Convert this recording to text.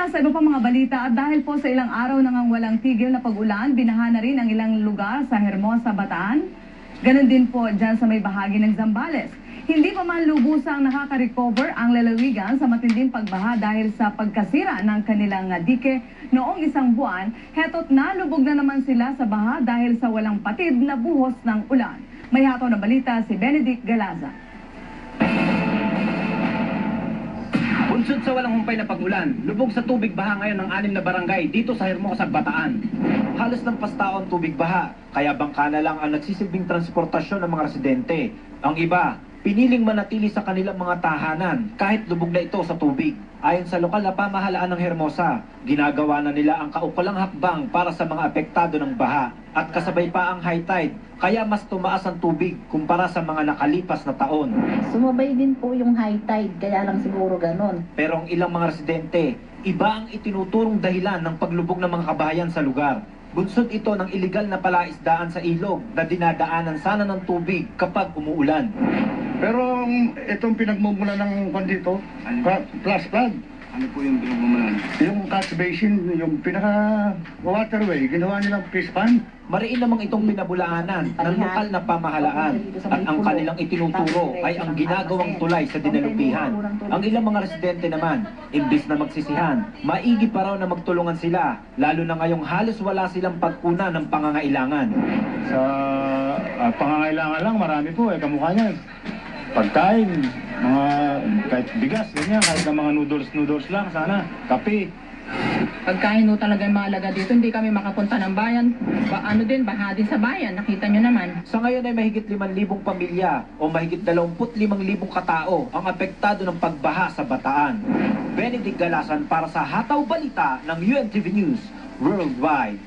Para sa iba pang mga balita at dahil po sa ilang araw nang walang tigil na pag-ulan, binaha na rin ang ilang lugar sa Hermosa, Bataan. Ganon din po dyan sa may bahagi ng Zambales. Hindi pa man lubusang nakaka-recover ang lalawigan sa matinding pagbaha dahil sa pagkasira ng kanilang dike noong isang buwan. Heto't nalubog na naman sila sa baha dahil sa walang patid na buhos ng ulan. May hataw na balita si Benedict Galaza. Bunsod sa walang humpay na pag-ulan, lubog sa tubig baha ngayon ng 6 na barangay dito sa Hermosa, Bataan. Halos ng pastaon tubig baha, kaya bangka na lang ang nagsisilbing transportasyon ng mga residente. Ang iba, piniling manatili sa kanilang mga tahanan kahit lubog na ito sa tubig. Ayon sa lokal na pamahalaan ng Hermosa, ginagawa na nila ang kaukulang hakbang para sa mga apektado ng baha at kasabay pa ang high tide, kaya mas tumaas ang tubig kumpara sa mga nakalipas na taon. Sumabay din po yung high tide, kaya lang siguro ganon. Pero ang ilang mga residente, iba ang itinuturong dahilan ng paglubog ng mga kabahayan sa lugar. Bunsod ito ng iligal na palaisdaan sa ilog na dinadaanan sana ng tubig kapag umuulan. Pero itong pinagmumula ng dito, plus flood. Ano po yung pinagmumulan? Yung catch basin, yung pinaka-waterway, ginawa nilang fish pond. Mariin namang itong pinabulaanan ng lokal na pamahalaan at ang kanilang itinuturo ay ang ginagawang tulay sa dinalupihan. Ang ilang mga residente naman, imbis na magsisihan, maigi pa raw na magtulungan sila, lalo na ngayong halos wala silang pagkuna ng pangangailangan. Sa pangangailangan lang, marami po kamukha niyan. Pagkain, mga kahit bigas, ganyan, kahit na mga noodles lang, sana, kape. Pagkain no talaga yung mahalaga dito, hindi kami makapunta ng bayan. Baha din sa bayan, nakita nyo naman. Sa ngayon ay mahigit 5,000 pamilya o mahigit 25,000 katao ang apektado ng pagbaha sa Bataan. Benedict Galasan para sa Hataw Balita ng UNTV News Worldwide.